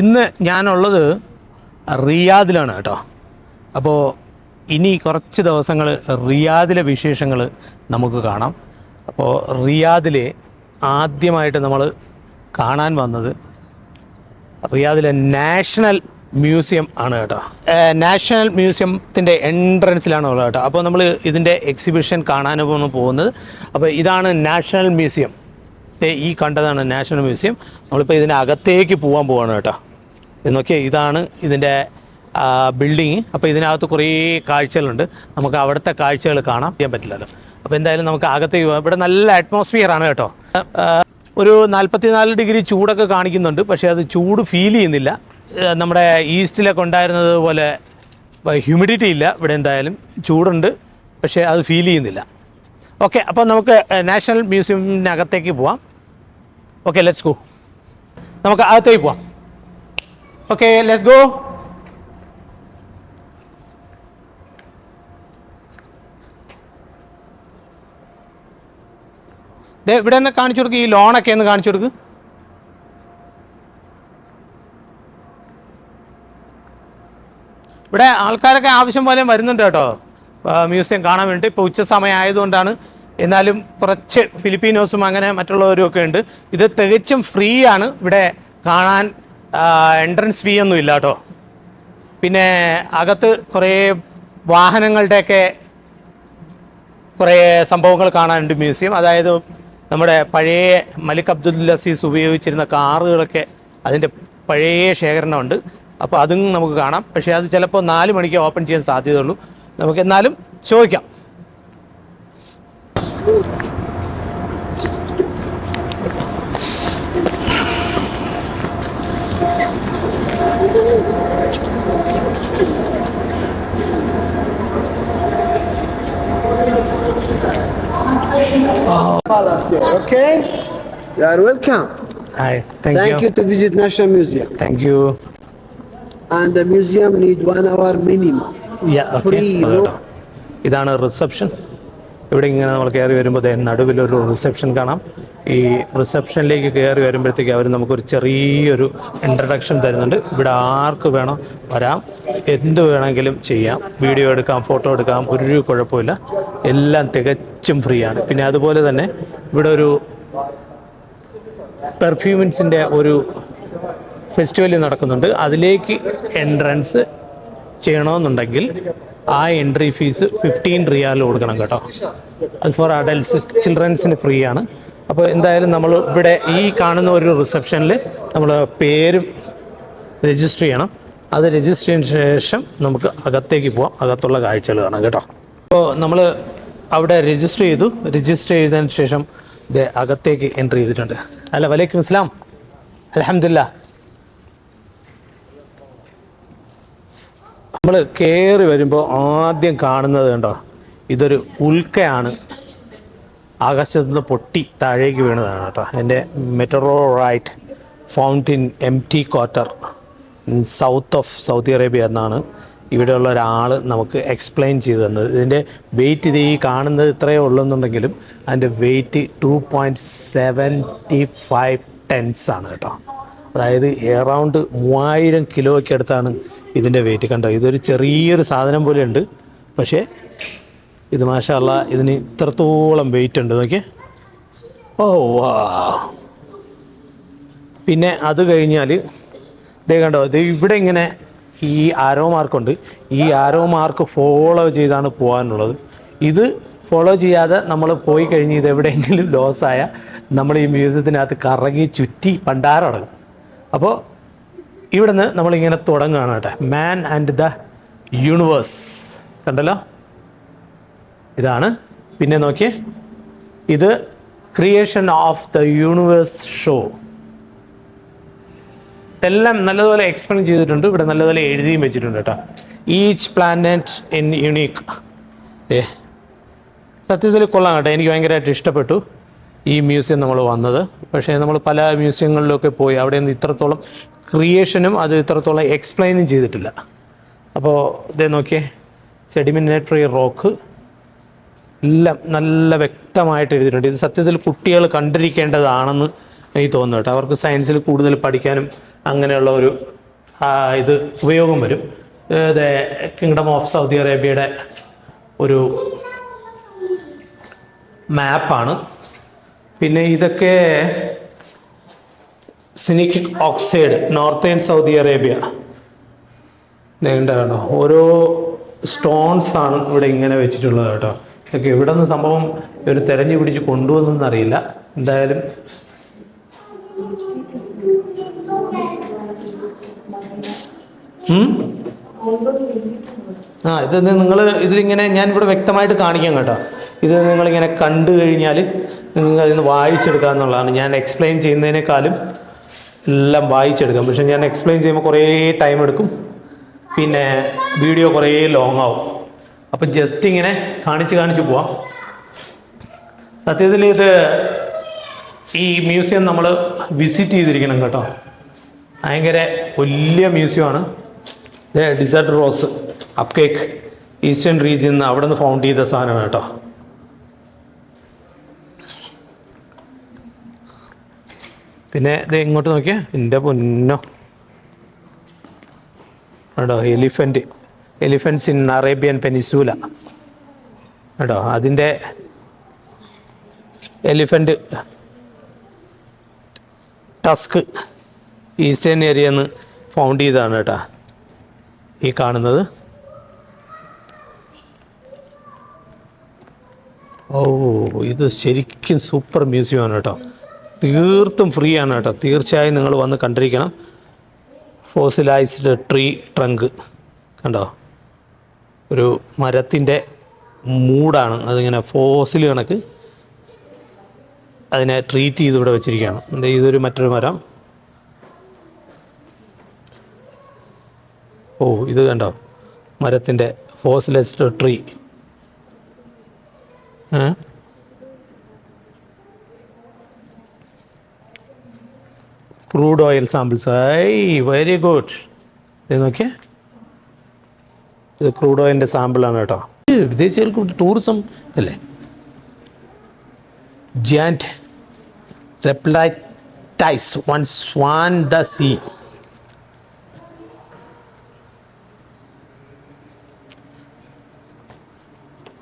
ഇന്ന് ഞാനുള്ളത് റിയാദിലാണ് കേട്ടോ. അപ്പോൾ ഇനി കുറച്ച് ദിവസങ്ങൾ റിയാദിലെ വിശേഷങ്ങൾ നമുക്ക് കാണാം. അപ്പോൾ റിയാദിലെ ആദ്യമായിട്ട് നമ്മൾ കാണാൻ വന്നത് റിയാദിലെ നാഷണൽ മ്യൂസിയം ആണ് കേട്ടോ. നാഷണൽ മ്യൂസിയത്തിൻ്റെ എൻട്രൻസിലാണ് ഉള്ളത് കേട്ടോ. അപ്പോൾ നമ്മൾ ഇതിൻ്റെ എക്സിബിഷൻ കാണാനാണ് പോകുന്നത്. അപ്പോൾ ഇതാണ് നാഷണൽ മ്യൂസിയം. ഈ കണ്ടതാണ് നാഷണൽ മ്യൂസിയം. നമ്മളിപ്പോൾ ഇതിൻ്റെ അകത്തേക്ക് പോകാൻ പോവാണ് കേട്ടോ. നോക്കിയാൽ ഇതാണ് ഇതിൻ്റെ ബിൽഡിങ്. അപ്പോൾ ഇതിനകത്ത് കുറേ കാഴ്ചകളുണ്ട്. നമുക്ക് അവിടുത്തെ കാഴ്ചകൾ കാണാൻ പറ്റില്ലല്ലോ. അപ്പോൾ എന്തായാലും നമുക്ക് അകത്തേക്ക് പോകാം. ഇവിടെ നല്ല അറ്റ്മോസ്ഫിയർ ആണ് കേട്ടോ. ഒരു 44 ഡിഗ്രി ചൂടൊക്കെ കാണിക്കുന്നുണ്ട്. പക്ഷേ അത് ചൂട് ഫീൽ ചെയ്യുന്നില്ല. നമ്മുടെ ഈസ്റ്റിലൊക്കെ ഉണ്ടായിരുന്നത് പോലെ ഹ്യൂമിഡിറ്റി ഇല്ല. ഇവിടെ എന്തായാലും ചൂടുണ്ട്, പക്ഷേ അത് ഫീൽ ചെയ്യുന്നില്ല. ഓക്കെ, അപ്പോൾ നമുക്ക് നാഷണൽ മ്യൂസിയത്തിനകത്തേക്ക് പോവാം. Okay, let's go. നമുക്ക് അകത്തേക്ക് പോവാം. Okay, let's go. ഇവിടെ ഒന്ന് കാണിച്ചു കൊടുക്കുക. ഈ ലോണൊക്കെ ഒന്ന് കാണിച്ചു കൊടുക്കുക. ഇവിടെ ആൾക്കാരൊക്കെ ആവശ്യം പോലെ വരുന്നുണ്ട് കേട്ടോ മ്യൂസിയം കാണാൻ വേണ്ടി. ഇപ്പോൾ ഉച്ച സമയം ആയതുകൊണ്ടാണ്. എന്നാലും കുറച്ച് ഫിലിപ്പീനോസും അങ്ങനെ മറ്റുള്ളവരും ഒക്കെ ഉണ്ട്. ഇത് തികച്ചും ഫ്രീ ആണ്. ഇവിടെ കാണാൻ എൻട്രൻസ് ഫീ ഒന്നും ഇല്ല കേട്ടോ. പിന്നെ അകത്ത് കുറേ വാഹനങ്ങളുടെയൊക്കെ കുറേ സംഭവങ്ങൾ കാണാനുണ്ട് മ്യൂസിയം. അതായത് നമ്മുടെ പഴയ മലിക് അബ്ദുൽ അസീസ് ഉപയോഗിച്ചിരുന്ന കാറുകളൊക്കെ അതിൻ്റെ പഴയ ശേഖരണമുണ്ട്. അപ്പോൾ അതും നമുക്ക് കാണാം. പക്ഷേ അത് ചിലപ്പോൾ 4 മണിക്ക് ഓപ്പൺ ചെയ്യാൻ സാധ്യതയുള്ളൂ. നമുക്ക് എന്നാലും ചോദിക്കാം. Okay, you are welcome. Hi, thank you to visit National Museum. Thank you. And the museum need 1 hour minimum. Yeah, okay. Free, no? ഇതാണ് റിസപ്ഷൻ. ഇവിടെ ഇങ്ങനെ നമ്മൾ കയറി വരുമ്പോൾ നടുവിലൊരു റിസപ്ഷൻ കാണാം. ഈ റിസപ്ഷനിലേക്ക് കയറി വരുമ്പോഴത്തേക്ക് അവർ നമുക്കൊരു ചെറിയൊരു ഇൻട്രഡക്ഷൻ തരുന്നുണ്ട്. ഇവിടെ ആർക്ക് വേണം വരാം, എന്ത് വേണമെങ്കിലും ചെയ്യാം. വീഡിയോ എടുക്കാം, ഫോട്ടോ എടുക്കാം, ഒരു കുഴപ്പമില്ല. എല്ലാം തികച്ചും ഫ്രീ ആണ്. പിന്നെ അതുപോലെ തന്നെ ഇവിടെ ഒരു പെർഫ്യൂമിൻസിൻ്റെ ഒരു ഫെസ്റ്റിവൽ നടക്കുന്നുണ്ട്. അതിലേക്ക് എൻട്രൻസ് ചെയ്യണമെന്നുണ്ടെങ്കിൽ ആ എൻട്രി ഫീസ് 15 റിയാൽ കൊടുക്കണം കേട്ടോ. അത് ഫോർ അഡൽട്ട്സ്, ചിൽഡ്രൻസിന് ഫ്രീ ആണ്. അപ്പോൾ എന്തായാലും നമ്മൾ ഇവിടെ ഈ കാണുന്ന ഒരു റിസപ്ഷനിൽ നമ്മൾ പേരും രജിസ്റ്റർ ചെയ്യണം. അത് രജിസ്റ്റർ ചെയ്തതിന് ശേഷം നമുക്ക് അകത്തേക്ക് പോകാം. അകത്തുള്ള കാഴ്ചകൾ കാണാം കേട്ടോ. അപ്പോൾ നമ്മൾ അവിടെ രജിസ്റ്റർ ചെയ്തു. രജിസ്റ്റർ ചെയ്തതിന് ശേഷം ഇത് അകത്തേക്ക് എൻട്രി ചെയ്തിട്ടുണ്ട്. അല്ല, വലൈക്കും അസ്സലാം. അൽഹംദുലില്ലാ. നമ്മൾ കയറി വരുമ്പോൾ ആദ്യം കാണുന്നത് കണ്ടോ, ഇതൊരു ഉൽക്കയാണ്. ആകാശത്തു നിന്ന് പൊട്ടി താഴേക്ക് വീണതാണ് കേട്ടോ. എൻ്റെ meteorite fountain Empty Quarter south of Saudi Arabia എന്നാണ് ഇവിടെയുള്ള ഒരാൾ നമുക്ക് എക്സ്പ്ലെയിൻ ചെയ്തു തന്നത്. ഇതിൻ്റെ വെയിറ്റ് ഇത് ഈ കാണുന്നത് ഇത്രയേ ഉള്ളെന്നുണ്ടെങ്കിലും അതിൻ്റെ വെയിറ്റ് 2.75 ടൺസ് ആണ് കേട്ടോ. അതായത് എറൗണ്ട് 3000 കിലോയ്ക്ക് അടുത്താണ് ഇതിൻ്റെ വെയിറ്റ്. കണ്ടോ, ഇതൊരു ചെറിയൊരു സാധനം പോലെ ഉണ്ട്. പക്ഷേ ഇത് മാഷാ അല്ലാ ഇതിന് ഇത്രത്തോളം വെയിറ്റ് ഉണ്ട്. നോക്കിയേ. ഓ വാ. പിന്നെ അത് കഴിഞ്ഞാൽ ഇതേ കണ്ടോ, ഇത് ഇവിടെ ഇങ്ങനെ ഈ ആരോ മാർക്കുണ്ട്. ഈ ആരോ മാർക്ക് ഫോളോ ചെയ്താണ് പോകാനുള്ളത്. ഇത് ഫോളോ ചെയ്യാതെ നമ്മൾ പോയി കഴിഞ്ഞ് ഇതെവിടെയെങ്കിലും ലോസായ നമ്മൾ ഈ മ്യൂസിയത്തിനകത്ത് കറങ്ങി ചുറ്റി പണ്ടാരടങ്ങും. അപ്പോൾ ഇവിടുന്ന് നമ്മളിങ്ങനെ തുടങ്ങുകയാണ് കേട്ടോ. മാൻ ആൻഡ് ദ യൂണിവേഴ്സ് കണ്ടല്ലോ, ഇതാണ്. പിന്നെ നോക്കിയേ, ഇത് creation of the universe show. എല്ലാം നല്ലതുപോലെ എക്സ്പ്ലെയിൻ ചെയ്തിട്ടുണ്ട്. ഇവിടെ നല്ലതുപോലെ എഴുതിയും വെച്ചിട്ടുണ്ട് കേട്ടോ. Each planet in unique. സത്യത്തിൽ കൊള്ളാം കേട്ടോ. എനിക്ക് ഭയങ്കരമായിട്ട് ഇഷ്ടപ്പെട്ടു ഈ മ്യൂസിയം നമ്മൾ വന്നത്. പക്ഷേ നമ്മൾ പല മ്യൂസിയങ്ങളിലൊക്കെ പോയി അവിടെയൊന്നും ഇത്രത്തോളം ക്രിയേഷനും അത് ഇത്രത്തോളം എക്സ്പ്ലെയിനും ചെയ്തിട്ടില്ല. അപ്പോൾ ഇതേ നോക്കിയേ, സെഡിമെൻ്ററി റോക്ക് എല്ലാം നല്ല വ്യക്തമായിട്ട് എഴുതിയിട്ടുണ്ട്. ഇത് സത്യത്തിൽ കുട്ടികൾ കണ്ടിരിക്കേണ്ടതാണെന്ന് എനിക്ക് തോന്നുന്നു കേട്ടോ. അവർക്ക് സയൻസിൽ കൂടുതൽ പഠിക്കാനും അങ്ങനെയുള്ള ഒരു ഇത് ഉപയോഗം വരും. ഇത് കിങ്ഡം ഓഫ് സൗദി അറേബ്യയുടെ ഒരു മാപ്പാണ്. പിന്നെ ഇതൊക്കെ zinc oxide, northern Saudi Arabia. നീണ്ടാണോ ഓരോ സ്റ്റോൺസ് ആണ് ഇവിടെ ഇങ്ങനെ വെച്ചിട്ടുള്ളത് കേട്ടോ. ഇതൊക്കെ എവിടെ നിന്ന് സംഭവം ഇവർ തെരഞ്ഞു പിടിച്ച് കൊണ്ടുവന്നെന്നറിയില്ല. എന്തായാലും ഇത് നിങ്ങൾ ഇതിലിങ്ങനെ ഞാൻ ഇവിടെ വ്യക്തമായിട്ട് കാണിക്കാം കേട്ടോ. ഇത് നിങ്ങളിങ്ങനെ കണ്ടു കഴിഞ്ഞാൽ നിങ്ങൾക്ക് അതിൽ നിന്ന് വായിച്ചെടുക്കുക എന്നുള്ളതാണ്. ഞാൻ എക്സ്പ്ലെയിൻ ചെയ്യുന്നതിനേക്കാളും എല്ലാം വായിച്ചെടുക്കാം. പക്ഷെ ഞാൻ എക്സ്പ്ലെയിൻ ചെയ്യുമ്പോൾ കുറേ ടൈം എടുക്കും, പിന്നെ വീഡിയോ കുറേ ലോങ് ആവും. അപ്പം ജസ്റ്റ് ഇങ്ങനെ കാണിച്ച് പോവാം. സത്യത്തിൽ ഇത് ഈ മ്യൂസിയം നമ്മൾ വിസിറ്റ് ചെയ്തിരിക്കണം കേട്ടോ. ഭയങ്കര വലിയ മ്യൂസിയമാണ്. Desert rose Abqaiq eastern റീജിയനിൽ നിന്ന് അവിടെ നിന്ന് ഫൗണ്ട് ചെയ്ത സാധനമാണ് കേട്ടോ. പിന്നെ ഇത് ഇങ്ങോട്ട് നോക്കിയാൽ എൻ്റെ പൊന്നോ കേട്ടോ, എലിഫൻറ്റ്സ് ഇൻ അറേബ്യൻ പെനിസൂല കേട്ടോ. അതിൻ്റെ എലിഫൻറ്റ് ടസ്ക് ഈസ്റ്റേൺ ഏരിയയിൽ നിന്ന് ഫൗണ്ട് ചെയ്തതാണ് കേട്ടോ ഈ കാണുന്നത്. ഓ, ഇത് ശരിക്കും സൂപ്പർ മ്യൂസിയമാണ് കേട്ടോ. തീർത്തും ഫ്രീ ആണ് കേട്ടോ. തീർച്ചയായും നിങ്ങൾ വന്ന് കണ്ടിരിക്കണം. ഫോസിലൈസ്ഡ് ട്രീ ട്രങ്ക് കണ്ടോ, ഒരു മരത്തിൻ്റെ മൂടാണ് അതിങ്ങനെ ഫോസിൽ കണക്ക് അതിനെ ട്രീറ്റ് ചെയ്ത് ഇവിടെ വെച്ചിരിക്കുകയാണ്. ഇതൊരു മറ്റൊരു മരം. ഓ, ഇത് കണ്ടോ, മരത്തിൻ്റെ fossilised tree. Crude oil samples. Very good. ഇത് നോക്കിയേ, ഇത് ക്രൂഡ് ഓയിലിൻ്റെ സാമ്പിളാണ് കേട്ടോ. വിദേശികൾക്ക് ടൂറിസം അല്ലേ. ജാൻറ്റ് റെപ്ലൈറ്റൈസ് വൺ സ്വാൻ ദ സീ.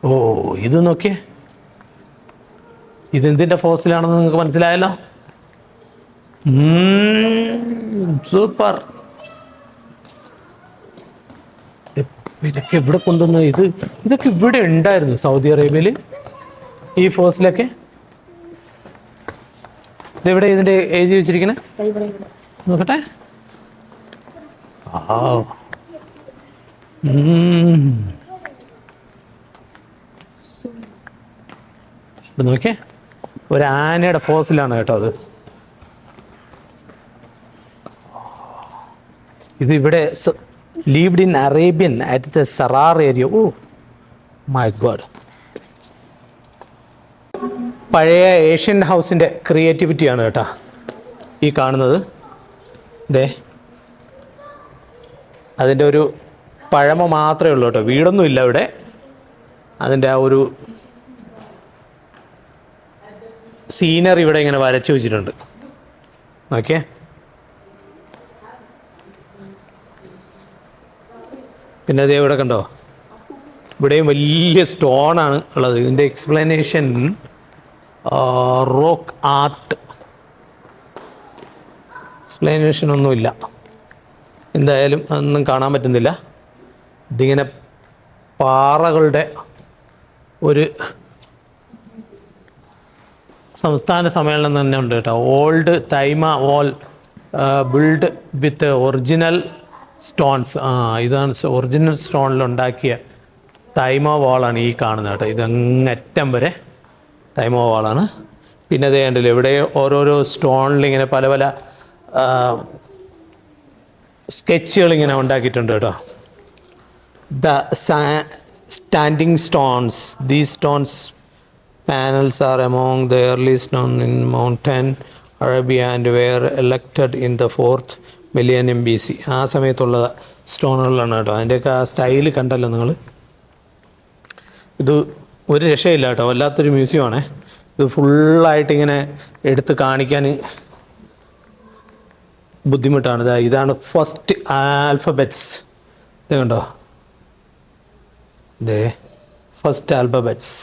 ഓ, ഇത് നോക്കിയേ, ഇതെന്തിൻ്റെ ഫോസിലാണെന്ന് നിങ്ങൾക്ക് മനസ്സിലായല്ലോ. സൂപ്പർ. ഇതൊക്കെ ഇവിടെ കൊണ്ടുവന്ന് ഇതൊക്കെ ഇവിടെ ഉണ്ടായിരുന്നു സൗദി അറേബ്യയിൽ, ഈ ഫോസിലൊക്കെ. ഇതെവിടെ ഇതിൻ്റെ എഴുതി വെച്ചിരിക്കണേ നോക്കട്ടെ. ഇവിടെ നോക്കിയേ, ഒരു ആനയുടെ ഫോസിലാണ് കേട്ടോ അത്. ഇതിവിടെ lived in Arabian at the Sarar area. Oh my God. പഴയ ഏഷ്യൻ ഹൗസിൻ്റെ ക്രിയേറ്റിവിറ്റിയാണ് കേട്ടോ ഈ കാണുന്നത്. ദേ, അതിൻ്റെ ഒരു പഴമ മാത്രമേ ഉള്ളൂ കേട്ടോ. വീടൊന്നും ഇല്ല ഇവിടെ. അതിൻ്റെ ആ ഒരു സീനറി ഇവിടെ ഇങ്ങനെ വരച്ചു വെച്ചിട്ടുണ്ട്. ഓക്കെ, പിന്നെ അതേ ഇവിടെ കണ്ടോ, ഇവിടെയും വലിയ സ്റ്റോണാണ് ഉള്ളത്. ഇതിൻ്റെ എക്സ്പ്ലനേഷൻ റോക്ക് ആർട്ട് എക്സ്പ്ലനേഷൻ ഒന്നുമില്ല. എന്തായാലും അതൊന്നും കാണാൻ പറ്റുന്നില്ല. ഇതിങ്ങനെ പാറകളുടെ ഒരു സംസ്ഥാന സമ്മേളനം തന്നെ ഉണ്ട് കേട്ടോ. ഓൾഡ് തൈമ വാൾ ബിൽഡ് വിത്ത് ഒറിജിനൽ സ്റ്റോൺസ്. ഇതാണ് ഒറിജിനൽ സ്റ്റോണിലുണ്ടാക്കിയ തൈമ വാളാണ് ഈ കാണുന്നത് കേട്ടോ. ഇതങ്ങറ്റം വരെ തൈമ വാളാണ്. പിന്നെ അതേ കണ്ടില്ല, ഇവിടെ ഓരോരോ സ്റ്റോണിലിങ്ങനെ പല പല സ്കെച്ചുകൾ ഇങ്ങനെ ഉണ്ടാക്കിയിട്ടുണ്ട് കേട്ടോ. The standing stones, these stones panels are among the earliest known in Mountain Arabia and were erected in the 4th millennium BC. ആ സമയത്തുള്ള സ്റ്റോണുകളാണ് കേട്ടോ. അതിൻ്റെയൊക്കെ ആ സ്റ്റൈല് കണ്ടല്ലോ നിങ്ങൾ. ഇത് ഒരു രക്ഷയില്ല കേട്ടോ, വല്ലാത്തൊരു മ്യൂസിയമാണേ. ഇത് ഫുള്ളായിട്ടിങ്ങനെ എടുത്ത് കാണിക്കാൻ ബുദ്ധിമുട്ടാണ്. ഇതാണ് ഫസ്റ്റ് ആൽഫബറ്റ്സ്. ഇത് കണ്ടോ, ഇതേ ഫസ്റ്റ് ആൽഫബറ്റ്സ്.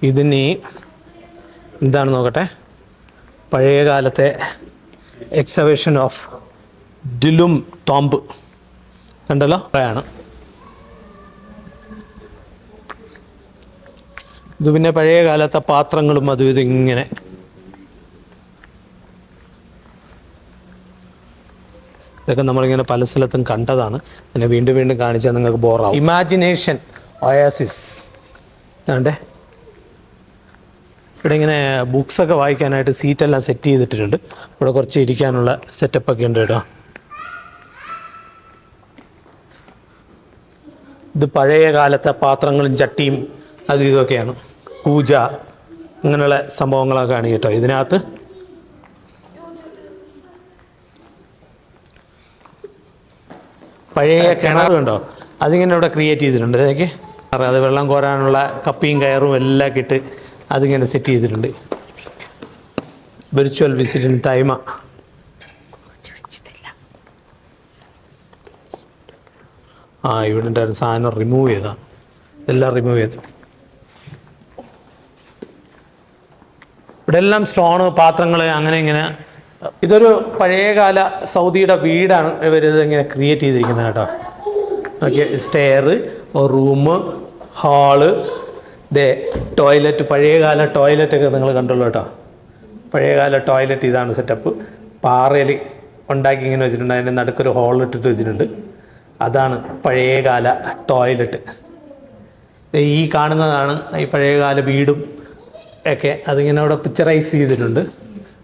ഇതിനി എന്താണ് നോക്കട്ടെ. പഴയ കാലത്തെ എക്സവേഷൻ ഓഫ് ഡിലും ടോംബ് കണ്ടല്ലോ ആണ്. ഇത് പിന്നെ പഴയ കാലത്തെ പാത്രങ്ങളും അതും ഇതിങ്ങനെ. ഇതൊക്കെ നമ്മളിങ്ങനെ പല സ്ഥലത്തും കണ്ടതാണ്. പിന്നെ വീണ്ടും വീണ്ടും കാണിച്ചാൽ നിങ്ങൾക്ക് ബോറാവും. Imagination oasis ആണ്ടേ. ഇവിടെ ഇങ്ങനെ ബുക്സൊക്കെ വായിക്കാനായിട്ട് സീറ്റെല്ലാം സെറ്റ് ചെയ്തിട്ടുണ്ട്. ഇവിടെ കുറച്ച് ഇരിക്കാനുള്ള സെറ്റപ്പൊക്കെ ഉണ്ട് കേട്ടോ. ഇത് പഴയ കാലത്തെ പാത്രങ്ങളും ചട്ടിയും അതും ഇതൊക്കെയാണ്. പൂജ അങ്ങനെയുള്ള സംഭവങ്ങളൊക്കെയാണ് കേട്ടോ ഇതിനകത്ത്. പഴയ കിണർ കണ്ടോ, അതിങ്ങനെ ഇവിടെ ക്രിയേറ്റ് ചെയ്തിട്ടുണ്ട്. അതൊക്കെ അത് വെള്ളം കോരാനുള്ള കപ്പിയും കയറും എല്ലാം ഇട്ട് അതിങ്ങനെ സെറ്റ് ചെയ്തിട്ടുണ്ട്. വിർച്വൽ വിസിറ്റിന് ടൈമ. ഇവിടെ ഉണ്ടായിരുന്ന സാധനം റിമൂവ് ചെയ്താൽ എല്ലാം റിമൂവ് ചെയ്തു. ഇവിടെ എല്ലാം സ്റ്റോണ്, പാത്രങ്ങൾ, അങ്ങനെ ഇങ്ങനെ. ഇതൊരു പഴയകാല സൗദിയുടെ വീടാണ് ഇവരിത് ഇങ്ങനെ ക്രിയേറ്റ് ചെയ്തിരിക്കുന്നത് കേട്ടോ. Okay, stair, room, hall, toilet. പഴയകാല ടോയ്ലറ്റൊക്കെ നിങ്ങൾ കണ്ടുള്ളൂ കേട്ടോ. പഴയകാല ടോയ്ലറ്റ് ഇതാണ് സെറ്റപ്പ്. പാറയിൽ ഉണ്ടാക്കി ഇങ്ങനെ വെച്ചിട്ടുണ്ട്. അതിൻ്റെ നടുക്കൊരു ഹോൾ ഇട്ടിട്ട് വെച്ചിട്ടുണ്ട്. അതാണ് പഴയകാല ടോയ്ലറ്റ്. ഈ കാണുന്നതാണ് ഈ പഴയകാല വീടും ഒക്കെ. അതിങ്ങനെ അവിടെ പിക്ചറൈസ് ചെയ്തിട്ടുണ്ട്.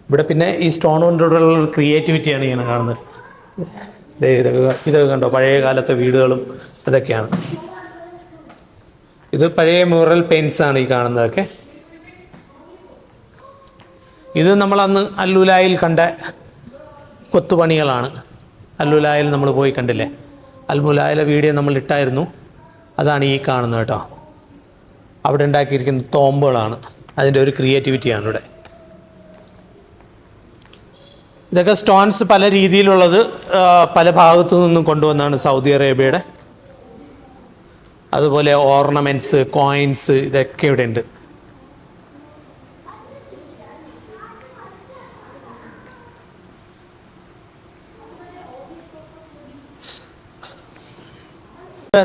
ഇവിടെ പിന്നെ ഈ സ്റ്റോൺ കൊണ്ടുള്ള ക്രിയേറ്റിവിറ്റിയാണ് ഇങ്ങനെ കാണുന്നത്. ഇതൊക്കെ കണ്ടോ, പഴയ കാലത്തെ വീടുകളും ഇതൊക്കെയാണ്. ഇത് പഴയ മ്യൂറൽ പെയിൻറ്റ്സ് ആണ് ഈ കാണുന്നതൊക്കെ. ഇത് നമ്മളന്ന് അല്ലുലായിൽ കണ്ട കൊത്തുപണികളാണ്. അല്ലുലായിൽ നമ്മൾ പോയി കണ്ടില്ലേ, അൽമുലായിലെ വീഡിയോ നമ്മൾ ഇട്ടായിരുന്നു. അതാണ് ഈ കാണുന്നത് കേട്ടോ. അവിടെ ഉണ്ടാക്കിയിരിക്കുന്ന തോമ്പുകളാണ്. അതിൻ്റെ ഒരു ക്രിയേറ്റിവിറ്റിയാണ് ഇവിടെ. ഇതൊക്കെ സ്റ്റോൺസ് പല രീതിയിലുള്ളത് പല ഭാഗത്തു നിന്നും കൊണ്ടുവന്നാണ് സൗദി അറേബ്യയുടെ. അതുപോലെ ഓർണമെൻറ്റ്സ്, കോയിൻസ്, ഇതൊക്കെ ഇവിടെ ഉണ്ട്.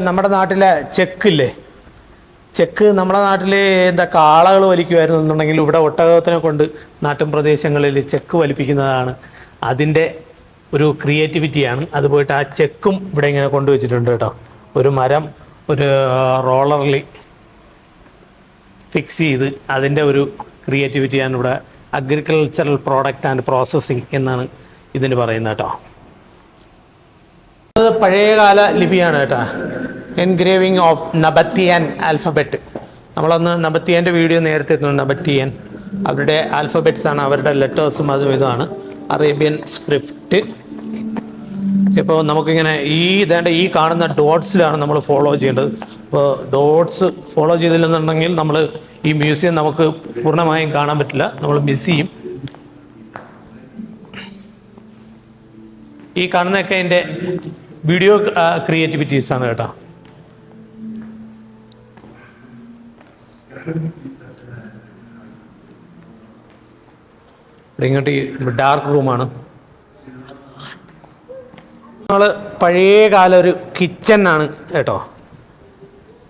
നമ്മുടെ നാട്ടിലെ ചെക്കില്ലേ, ചെക്ക് നമ്മുടെ നാട്ടിൽ എന്താ കാളകൾ വലിക്കുമായിരുന്നു എന്നുണ്ടെങ്കിൽ ഇവിടെ ഒട്ടകത്തിനെ കൊണ്ട് നാട്ടിൻ പ്രദേശങ്ങളിൽ ചെക്ക് വലിപ്പിക്കുന്നതാണ്. അതിൻ്റെ ഒരു ക്രിയേറ്റിവിറ്റിയാണ്. അത് പോയിട്ട് ആ ചെക്കും ഇവിടെ ഇങ്ങനെ കൊണ്ടുവച്ചിട്ടുണ്ട് കേട്ടോ. ഒരു മരം ഒരു റോളറിൽ ഫിക്സ് ചെയ്ത് അതിൻ്റെ ഒരു ക്രിയേറ്റിവിറ്റിയാണ് ഇവിടെ. അഗ്രികൾച്ചറൽ പ്രോഡക്റ്റ് ആൻഡ് പ്രോസസ്സിങ് എന്നാണ് ഇതിന് പറയുന്നത് കേട്ടോ. അത് പഴയകാല ലിപിയാണ് കേട്ടോ. Engraving of Nabataean alphabet. നമ്മളന്ന് നബത്തിയൻ്റെ വീഡിയോ നേരത്തെ എത്തുന്നു. നബത്തിയൻ അവരുടെ ആൽഫബറ്റ്സ് ആണ്, അവരുടെ ലെറ്റേഴ്സും അതും ഇതാണ്. Arabian script. ഇപ്പോൾ നമുക്കിങ്ങനെ ഈ കാണുന്ന ഡോട്ട്സിലാണ് നമ്മൾ ഫോളോ ചെയ്യേണ്ടത്. അപ്പോൾ ഡോട്ട്സ് ഫോളോ ചെയ്തില്ലെന്നുണ്ടെങ്കിൽ നമ്മൾ ഈ മ്യൂസിയം നമുക്ക് പൂർണ്ണമായും കാണാൻ പറ്റില്ല, നമ്മൾ മിസ് ചെയ്യും. ഈ കാണുന്നതൊക്കെ എൻ്റെ വീഡിയോ ക്രിയേറ്റിവിറ്റീസാണ് കേട്ടോ. ഇങ്ങോട്ട് ഡാർക്ക് റൂമാണ്. നമ്മൾ പഴയകാല ഒരു കിച്ചനാണ് കേട്ടോ.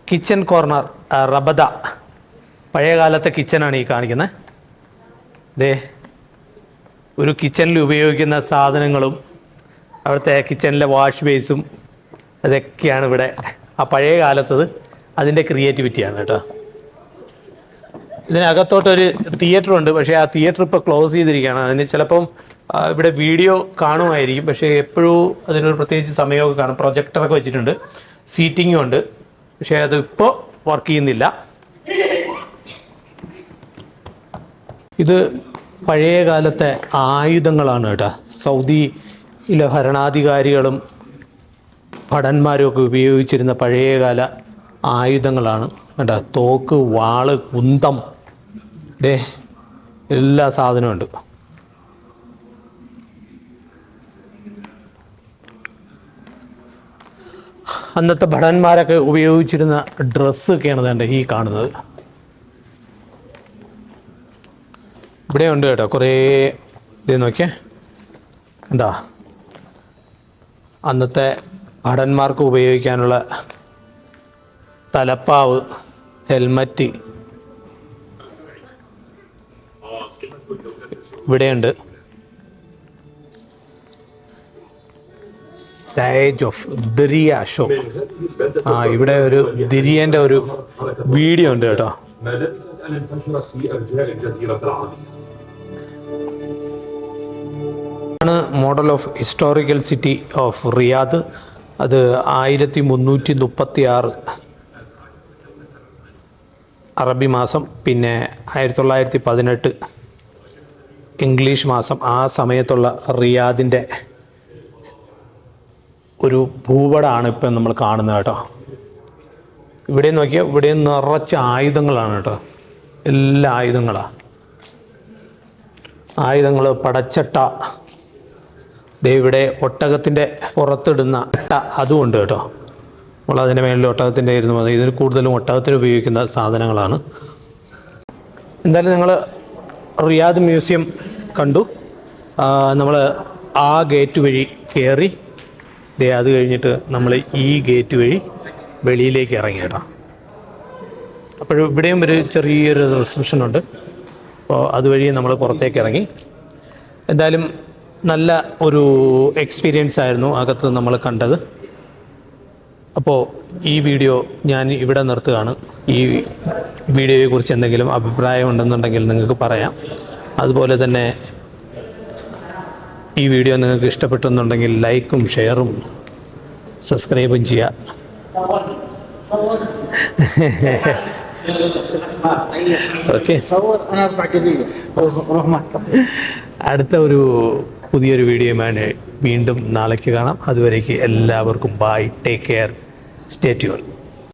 Kitchen corner Rabadha. പഴയകാലത്തെ കിച്ചനാണ് ഈ കാണിക്കുന്നത്. ദേ ഒരു കിച്ചണിൽ ഉപയോഗിക്കുന്ന സാധനങ്ങളും അവിടുത്തെ കിച്ചണിലെ വാഷ് ബേസും അതൊക്കെയാണ് ഇവിടെ. ആ പഴയ കാലത്തത് അതിൻ്റെ ക്രിയേറ്റിവിറ്റിയാണ് കേട്ടോ. ഇതിനകത്തോട്ടൊരു തിയേറ്ററുണ്ട്. പക്ഷേ ആ തിയേറ്റർ ഇപ്പോൾ ക്ലോസ് ചെയ്തിരിക്കുകയാണ്. അതിന് ചിലപ്പം ഇവിടെ വീഡിയോ കാണുമായിരിക്കും, പക്ഷേ എപ്പോഴും അതിനൊരു പ്രത്യേകിച്ച് സമയമൊക്കെ കാണും. പ്രൊജക്ടറൊക്കെ വെച്ചിട്ടുണ്ട്, സീറ്റിങ്ങും ഉണ്ട്, പക്ഷേ അത് ഇപ്പോൾ വർക്ക് ചെയ്യുന്നില്ല. ഇത് പഴയ കാലത്തെ ആയുധങ്ങളാണ് കേട്ടോ. സൗദി ഇല്ല ഭരണാധികാരികളും ഭടന്മാരും ഒക്കെ ഉപയോഗിച്ചിരുന്ന പഴയകാല ആയുധങ്ങളാണ്. കേട്ടോ, തോക്ക്, വാള്, കുന്തം, എല്ലാ സാധനവും ഉണ്ട്. അന്നത്തെ ഭടന്മാരൊക്കെ ഉപയോഗിച്ചിരുന്ന ഡ്രസ്സൊക്കെയാണ് വേണ്ട ഈ കാണുന്നത്. ഇവിടെ ഉണ്ട് കേട്ടോ കുറേ. ഇത് നോക്കിയേ, എന്താ അന്നത്തെ ഭടന്മാർക്ക് ഉപയോഗിക്കാനുള്ള തലപ്പാവ്, ഹെൽമറ്റ് ഇവിടെയുണ്ട്. Sage of Diriyah show. ഇവിടെ ഒരു ദിരിയൻ്റെ ഒരു വീഡിയോ ഉണ്ട് കേട്ടോ. ആണ് model of historical city of Riyadh. അത് 1336 അറബി മാസം, പിന്നെ 1918 ഇംഗ്ലീഷ് മാസം. ആ സമയത്തുള്ള റിയാദിൻ്റെ ഒരു ഭൂപടമാണ് ഇപ്പം നമ്മൾ കാണുന്നത് കേട്ടോ. ഇവിടെ നോക്കിയാൽ ഇവിടെ നിറച്ച ആയുധങ്ങളാണ് കേട്ടോ. എല്ലാ ആയുധങ്ങളാണ്. ആയുധങ്ങൾ, പടച്ചട്ട, ഇവിടെ ഒട്ടകത്തിൻ്റെ പുറത്തിടുന്ന അട്ട അതും ഉണ്ട് കേട്ടോ. നമ്മൾ അതിൻ്റെ മേലിൽ ഒട്ടകത്തിൻ്റെ ഇരുന്ന് മതി. ഇതിന് കൂടുതലും ഒട്ടകത്തിന് ഉപയോഗിക്കുന്ന സാധനങ്ങളാണ്. എന്തായാലും നിങ്ങൾ റിയാദ് മ്യൂസിയം കണ്ടു. നമ്മൾ ആ ഗേറ്റ് വഴി കയറി, അത് കഴിഞ്ഞിട്ട് നമ്മൾ ഈ ഗേറ്റ് വഴി വെളിയിലേക്ക് ഇറങ്ങി കേട്ടോ. അപ്പോൾ ഇവിടെയും ഒരു ചെറിയൊരു റിസപ്ഷൻ ഉണ്ട്. അപ്പോൾ അതുവഴി നമ്മൾ പുറത്തേക്ക് ഇറങ്ങി. എന്തായാലും നല്ല ഒരു എക്സ്പീരിയൻസ് ആയിരുന്നു അകത്ത് നമ്മൾ കണ്ടത്. അപ്പോൾ ഈ വീഡിയോ ഞാൻ ഇവിടെ നിർത്തുകയാണ്. ഈ വീഡിയോയെക്കുറിച്ച് എന്തെങ്കിലും അഭിപ്രായം ഉണ്ടെന്നുണ്ടെങ്കിൽ നിങ്ങൾക്ക് പറയാം. അതുപോലെ തന്നെ ഈ വീഡിയോ നിങ്ങൾക്ക് ഇഷ്ടപ്പെട്ടെന്നുണ്ടെങ്കിൽ ലൈക്കും ഷെയറും സബ്സ്ക്രൈബും ചെയ്യുക. ഓക്കെ, അടുത്ത ഒരു പുതിയൊരു വീഡിയോയുമായി വീണ്ടും നാളേക്ക് കാണാം. അതുവരേക്ക് എല്ലാവർക്കും bye, take care, stay tune.